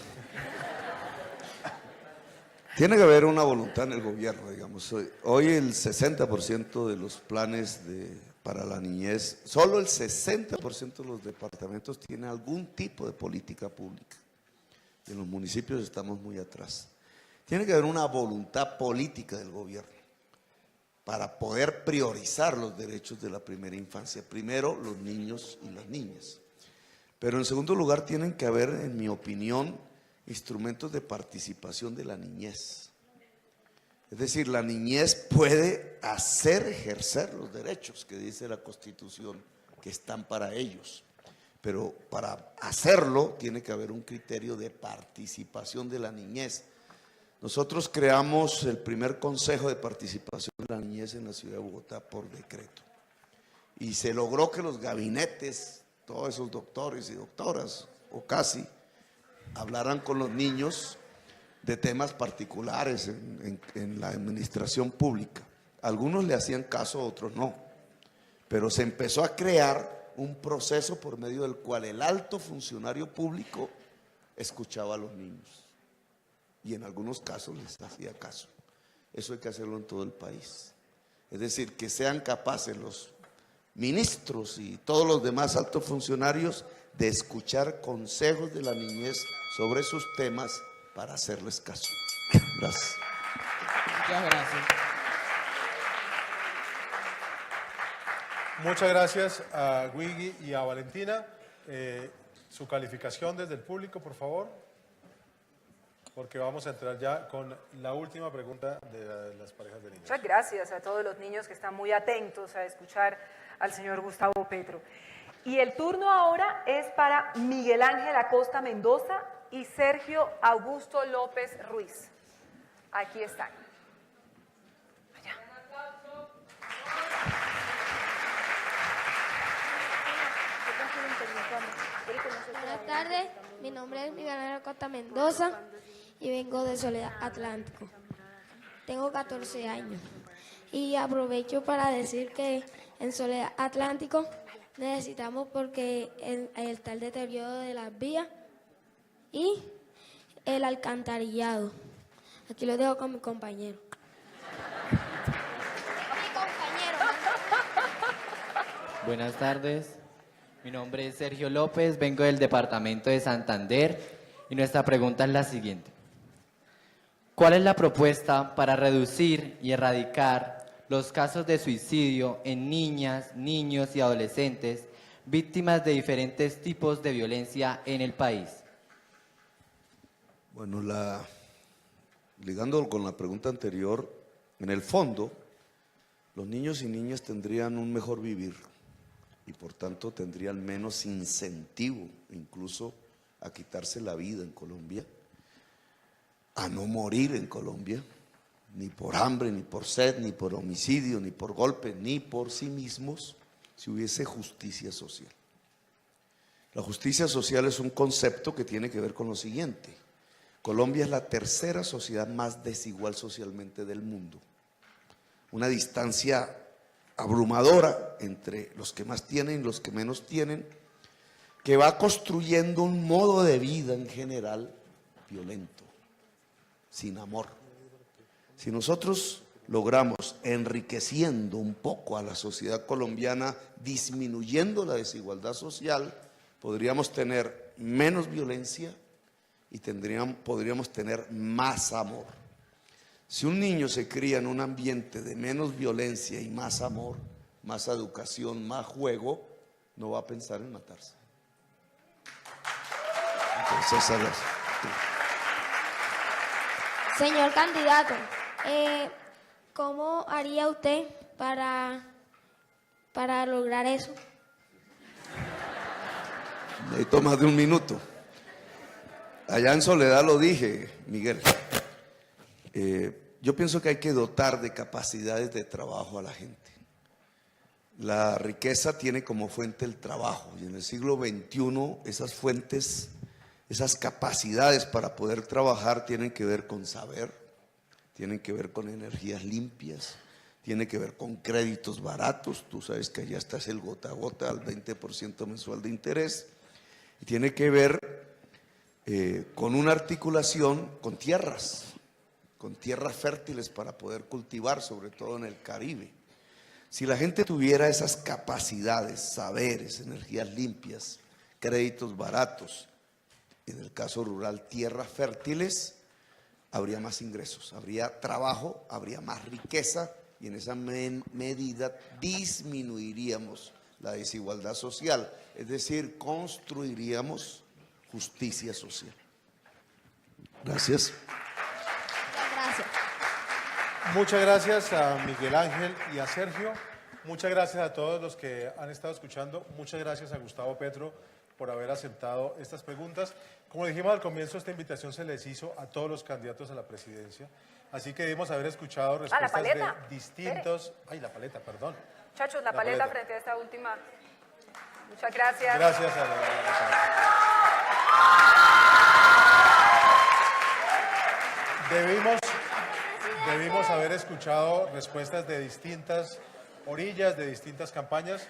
Tiene que haber una voluntad en el gobierno, digamos. Hoy el 60% de los planes para la niñez, solo el 60% de los departamentos tiene algún tipo de política pública. Y en los municipios estamos muy atrás. Tiene que haber una voluntad política del gobierno para poder priorizar los derechos de la primera infancia. Primero, los niños y las niñas. Pero en segundo lugar, tienen que haber, en mi opinión, instrumentos de participación de la niñez. Es decir, la niñez puede ejercer los derechos que dice la Constitución que están para ellos. Pero para hacerlo tiene que haber un criterio de participación de la niñez. Nosotros creamos el primer Consejo de Participación de la Niñez en la ciudad de Bogotá por decreto. Y se logró que los gabinetes, todos esos doctores y doctoras, o casi, hablaran con los niños de temas particulares en la administración pública. Algunos le hacían caso, otros no. Pero se empezó a crear un proceso por medio del cual el alto funcionario público escuchaba a los niños. Y en algunos casos les hacía caso. Eso hay que hacerlo en todo el país. Es decir, que sean capaces los ministros y todos los demás altos funcionarios de escuchar consejos de la niñez sobre sus temas para hacerles caso. Gracias. Muchas gracias. Muchas gracias a Wiggy y a Valentina. Su calificación desde el público, por favor, porque vamos a entrar ya con la última pregunta de las parejas de niños. Muchas gracias a todos los niños que están muy atentos a escuchar al señor Gustavo Petro. Y el turno ahora es para Miguel Ángel Acosta Mendoza y Sergio Augusto López Ruiz. Aquí están. Allá. Buenas tardes, mi nombre es Miguel Ángel Acosta Mendoza y vengo de Soledad Atlántico. Tengo 14 años y aprovecho para decir que en Soledad Atlántico necesitamos porque está el deterioro de las vías y el alcantarillado. Aquí lo dejo con mi compañero. Buenas tardes, mi nombre es Sergio López, vengo del departamento de Santander y nuestra pregunta es la siguiente. ¿Cuál es la propuesta para reducir y erradicar los casos de suicidio en niñas, niños y adolescentes víctimas de diferentes tipos de violencia en el país? Bueno, ligando con la pregunta anterior, en el fondo, los niños y niñas tendrían un mejor vivir y por tanto tendrían menos incentivo incluso a quitarse la vida en Colombia, a no morir en Colombia, ni por hambre, ni por sed, ni por homicidio, ni por golpe, ni por sí mismos, si hubiese justicia social. La justicia social es un concepto que tiene que ver con lo siguiente. Colombia es la tercera sociedad más desigual socialmente del mundo. Una distancia abrumadora entre los que más tienen y los que menos tienen, que va construyendo un modo de vida en general violento, sin amor. Si nosotros logramos enriqueciendo un poco a la sociedad colombiana, disminuyendo la desigualdad social, podríamos tener menos violencia y podríamos tener más amor. Si un niño se cría en un ambiente de menos violencia y más amor, más educación, más juego, no va a pensar en matarse. Entonces, Señor candidato, ¿cómo haría usted para lograr eso? Necesito más de un minuto. Allá en Soledad lo dije, Miguel. Yo pienso que hay que dotar de capacidades de trabajo a la gente. La riqueza tiene como fuente el trabajo y en el siglo XXI esas fuentes, esas capacidades para poder trabajar tienen que ver con saber, tienen que ver con energías limpias, tienen que ver con créditos baratos. Tú sabes que allá está el gota a gota al 20% mensual de interés y tiene que ver con una articulación con tierras fértiles para poder cultivar, sobre todo en el Caribe. Si la gente tuviera esas capacidades, saberes, energías limpias, créditos baratos, en el caso rural, tierras fértiles, habría más ingresos, habría trabajo, habría más riqueza y en esa medida disminuiríamos la desigualdad social, es decir, construiríamos justicia social. Gracias. Gracias. Muchas gracias a Miguel Ángel y a Sergio. Muchas gracias a todos los que han estado escuchando. Muchas gracias a Gustavo Petro por haber aceptado estas preguntas. Como dijimos al comienzo, esta invitación se les hizo a todos los candidatos a la presidencia. Así que debemos haber escuchado respuestas de distintos... Ay, la paleta, perdón. Muchachos, la paleta frente a esta última. Muchas gracias. Gracias a la Debimos haber escuchado respuestas de distintas orillas, de distintas campañas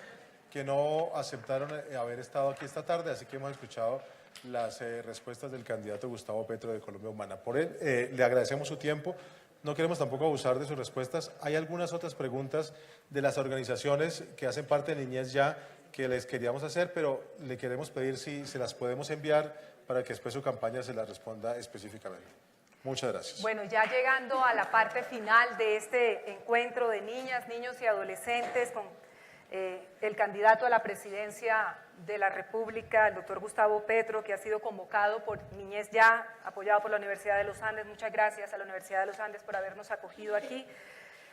que no aceptaron haber estado aquí esta tarde, así que hemos escuchado las respuestas del candidato Gustavo Petro de Colombia Humana. Por él, le agradecemos su tiempo, No queremos tampoco abusar de sus respuestas. Hay algunas otras preguntas de las organizaciones que hacen parte de Niñez Ya que les queríamos hacer, pero le queremos pedir si se las podemos enviar para que después su campaña se las responda específicamente. Muchas gracias. Bueno, ya llegando a la parte final de este encuentro de niñas, niños y adolescentes con el candidato a la presidencia de la República, el doctor Gustavo Petro, que ha sido convocado por Niñez Ya, apoyado por la Universidad de los Andes. Muchas gracias a la Universidad de los Andes por habernos acogido aquí.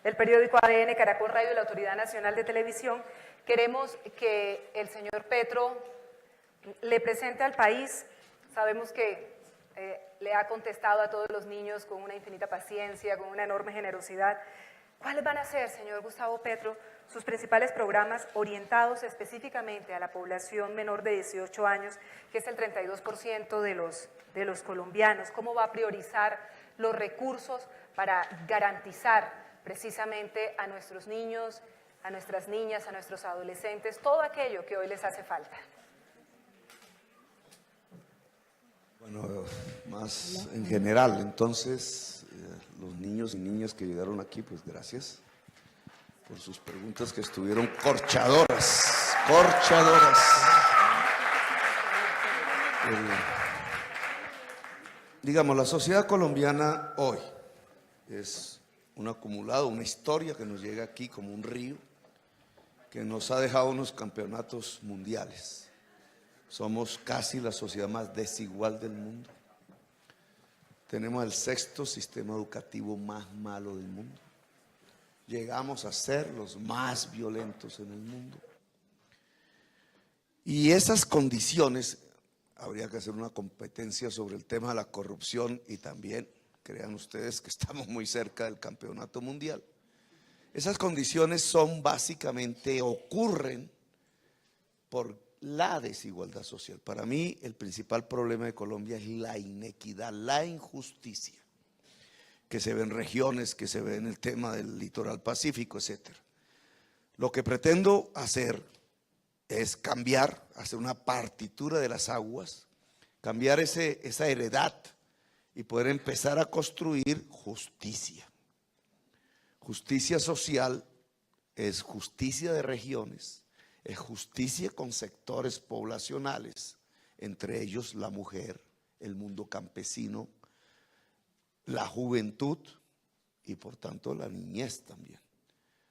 El periódico ADN, Caracol Radio y la Autoridad Nacional de Televisión. Queremos que el señor Petro le presente al país. Sabemos que le ha contestado a todos los niños con una infinita paciencia, con una enorme generosidad. ¿Cuáles van a ser, señor Gustavo Petro, sus principales programas orientados específicamente a la población menor de 18 años, que es el 32% de los colombianos? ¿Cómo va a priorizar los recursos para garantizar precisamente a nuestros niños, a nuestras niñas, a nuestros adolescentes, todo aquello que hoy les hace falta? Bueno, más en general, entonces, los niños y niñas que llegaron aquí, pues gracias por sus preguntas que estuvieron corchadoras. Digamos, la sociedad colombiana hoy es un acumulado, una historia que nos llega aquí como un río, que nos ha dejado unos campeonatos mundiales. Somos casi la sociedad más desigual del mundo. Tenemos el 6º sistema educativo más malo del mundo. Llegamos a ser los más violentos en el mundo. Y esas condiciones, habría que hacer una competencia sobre el tema de la corrupción y también, crean ustedes que estamos muy cerca del campeonato mundial. Esas condiciones son básicamente, ocurren por la desigualdad social. Para mí el principal problema de Colombia es la inequidad, la injusticia, que se ve en regiones, que se ve en el tema del litoral pacífico, etc. Lo que pretendo hacer es cambiar, hacer una partitura de las aguas, cambiar esa heredad y poder empezar a construir justicia. Justicia social es justicia de regiones, es justicia con sectores poblacionales, entre ellos la mujer, el mundo campesino, la juventud y por tanto la niñez también.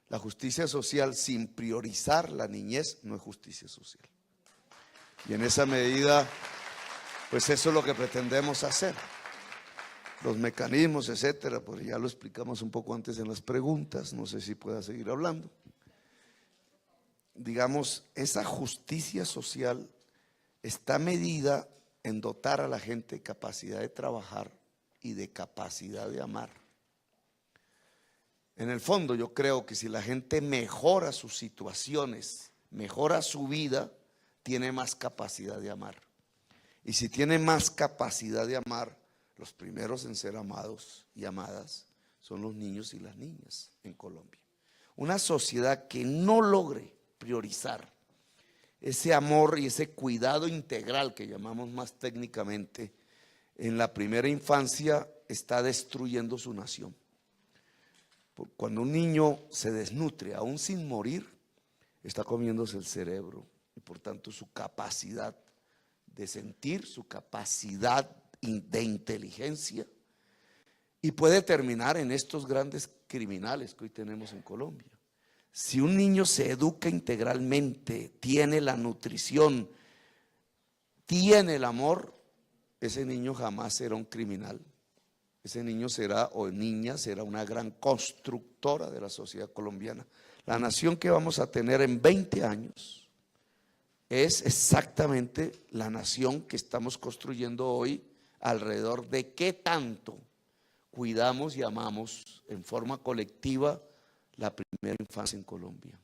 La justicia social sin priorizar la niñez no es justicia social. Y en esa medida, pues eso es lo que pretendemos hacer. Los mecanismos, etcétera, pues ya lo explicamos un poco antes en las preguntas, no sé si pueda seguir hablando. Digamos, esa justicia social está medida en dotar a la gente de capacidad de trabajar y de capacidad de amar. En el fondo yo creo que si la gente mejora sus situaciones, mejora su vida, tiene más capacidad de amar. Y si tiene más capacidad de amar, los primeros en ser amados y amadas son los niños y las niñas en Colombia. Una sociedad que no logre priorizar ese amor y ese cuidado integral que llamamos más técnicamente en la primera infancia está destruyendo su nación. Cuando un niño se desnutre, aún sin morir, está comiéndose el cerebro y por tanto su capacidad de sentir, su capacidad de inteligencia, y puede terminar en estos grandes criminales que hoy tenemos en Colombia. Si un niño se educa integralmente, tiene la nutrición, tiene el amor, ese niño jamás será un criminal. Ese niño será, o niña será, una gran constructora de la sociedad colombiana. La nación que vamos a tener en 20 años es exactamente la nación que estamos construyendo hoy alrededor de qué tanto cuidamos y amamos en forma colectiva la primera infancia en Colombia.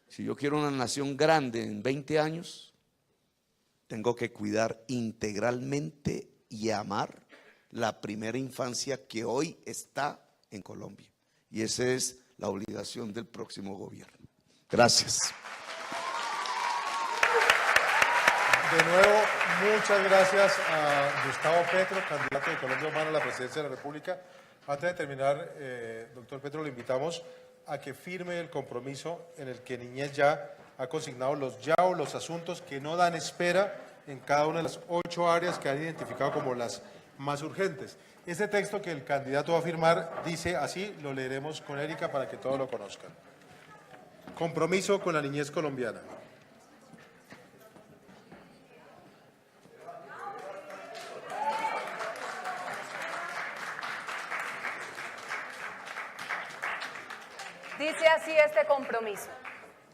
Si yo quiero una nación grande en 20 años, tengo que cuidar integralmente y amar la primera infancia que hoy está en Colombia. Y esa es la obligación del próximo gobierno. Gracias. De nuevo, muchas gracias a Gustavo Petro, candidato de Colombia Humana a la presidencia de la República. Antes de terminar, doctor Petro, lo invitamos a que firme el compromiso en el que Niñez Ya ha consignado los asuntos que no dan espera en cada una de las 8 áreas que han identificado como las más urgentes. Este texto que el candidato va a firmar dice así, lo leeremos con Erika para que todos lo conozcan. Compromiso con la niñez colombiana. Dice así este compromiso.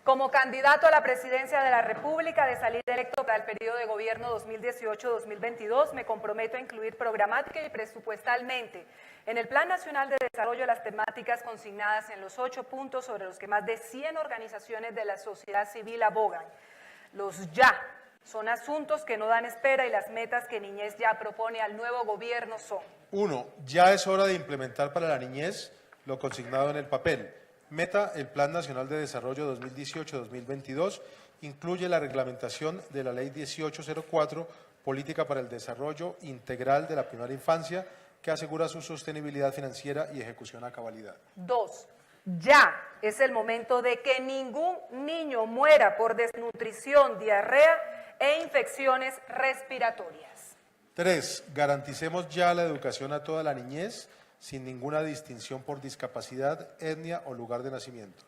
Como candidato a la presidencia de la República de salir electo para el periodo de gobierno 2018-2022, me comprometo a incluir programática y presupuestalmente en el Plan Nacional de Desarrollo las temáticas consignadas en los 8 puntos sobre los que más de 100 organizaciones de la sociedad civil abogan. Los ya son asuntos que no dan espera y las metas que Niñez Ya propone al nuevo gobierno son: 1. Ya es hora de implementar para la niñez lo consignado en el papel. Meta, el Plan Nacional de Desarrollo 2018-2022 incluye la reglamentación de la Ley 1804, Política para el Desarrollo Integral de la Primera Infancia, que asegura su sostenibilidad financiera y ejecución a cabalidad. 2. Ya es el momento de que ningún niño muera por desnutrición, diarrea e infecciones respiratorias. 3. Garanticemos ya la educación a toda la niñez, sin ninguna distinción por discapacidad, etnia o lugar de nacimiento.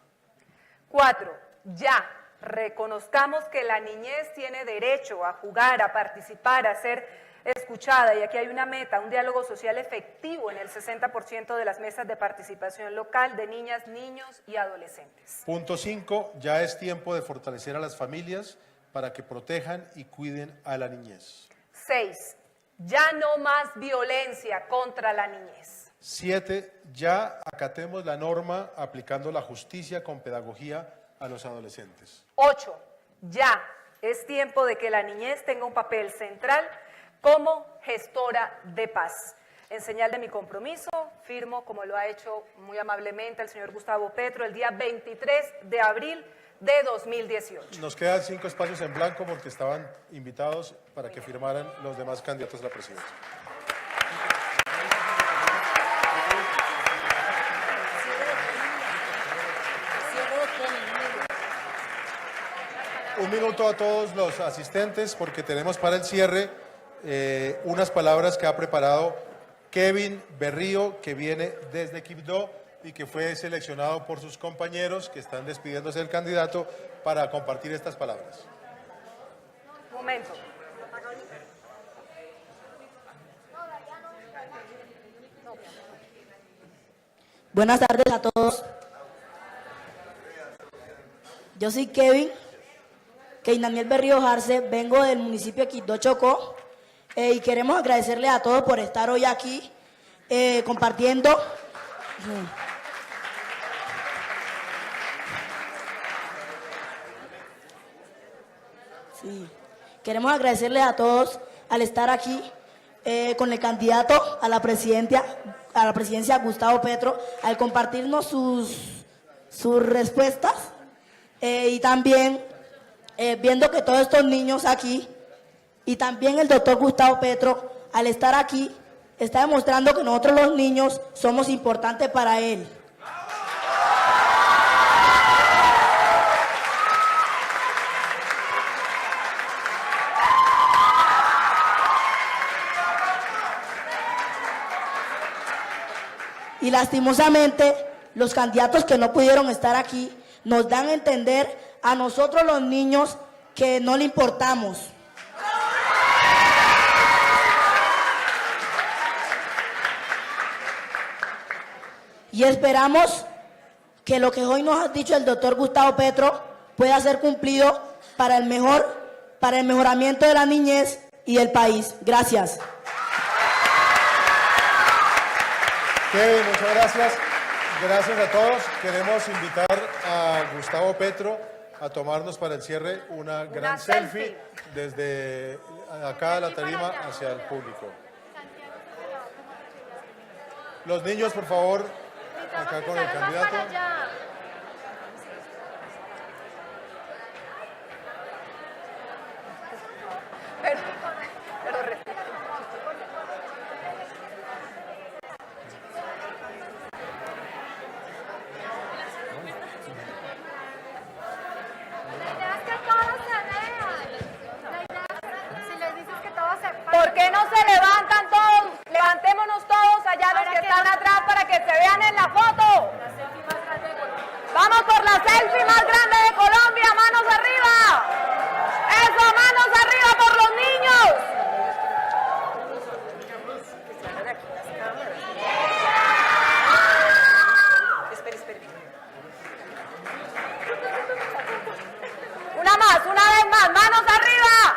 4. Ya reconozcamos que la niñez tiene derecho a jugar, a participar, a ser escuchada, y aquí hay una meta, un diálogo social efectivo en el 60% de las mesas de participación local de niñas, niños y adolescentes. Punto 5. Ya es tiempo de fortalecer a las familias para que protejan y cuiden a la niñez. 6. Ya no más violencia contra la niñez. 7. Ya acatemos la norma aplicando la justicia con pedagogía a los adolescentes. 8. Ya es tiempo de que la niñez tenga un papel central como gestora de paz. En señal de mi compromiso, firmo, como lo ha hecho muy amablemente el señor Gustavo Petro, el día 23 de abril de 2018. Nos quedan 5 espacios en blanco porque estaban invitados para que firmaran los demás candidatos a la presidencia. Un minuto a todos los asistentes porque tenemos para el cierre unas palabras que ha preparado Kevin Berrío, que viene desde Quibdó y que fue seleccionado por sus compañeros que están despidiéndose del candidato para compartir estas palabras. Momento. Buenas tardes a todos. Yo soy Kevin Daniel Berrío Jarce, vengo del municipio de Quibdó, Chocó, y queremos agradecerles a todos por estar hoy aquí compartiendo. Sí. Queremos agradecerles a todos al estar aquí con el candidato a la presidencia Gustavo Petro, al compartirnos sus respuestas y también viendo que todos estos niños aquí y también el doctor Gustavo Petro, al estar aquí, está demostrando que nosotros los niños somos importantes para él. Y lastimosamente, los candidatos que no pudieron estar aquí nos dan a entender a nosotros los niños que no le importamos. Y esperamos que lo que hoy nos ha dicho el doctor Gustavo Petro pueda ser cumplido para el mejoramiento de la niñez y del país. Gracias. Kevin, muchas gracias. Gracias a todos. Queremos invitar a Gustavo Petro a tomarnos para el cierre una gran selfie desde acá de la tarima hacia el público. Los niños, por favor, acá con el candidato. qué no se levantan todos? Levantémonos todos allá los que están atrás para que se vean en la foto. Vamos por la selfie más grande de Colombia, manos arriba. Eso, manos arriba por los niños. Una vez más, manos arriba.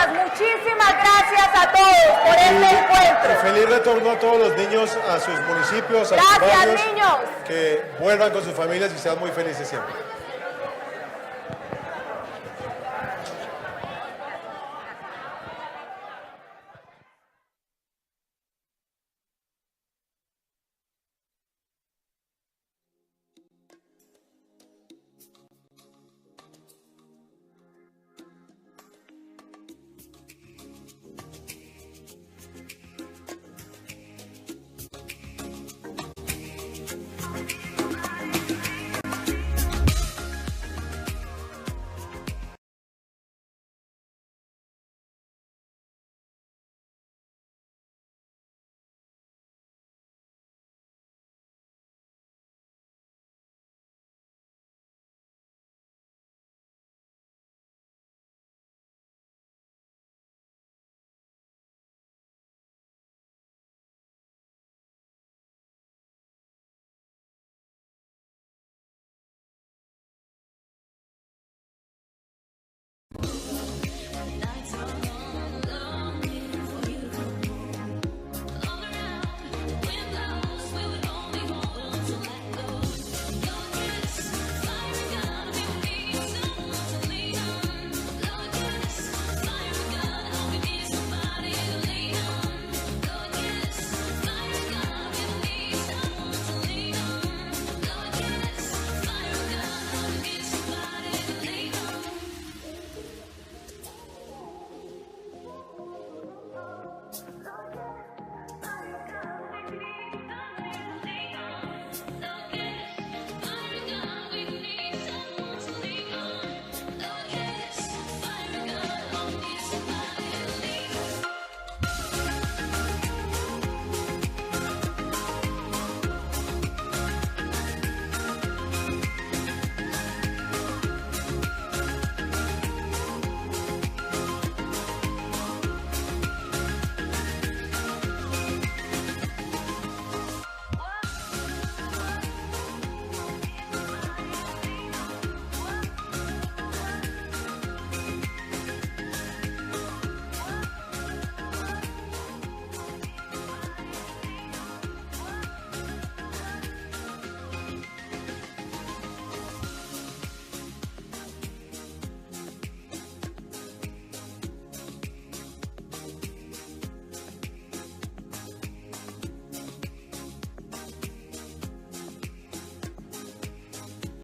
Muchísimas gracias a todos por este encuentro. Y feliz retorno a todos los niños a sus municipios, a sus barrios. Gracias, niños. Que vuelvan con sus familias y sean muy felices siempre.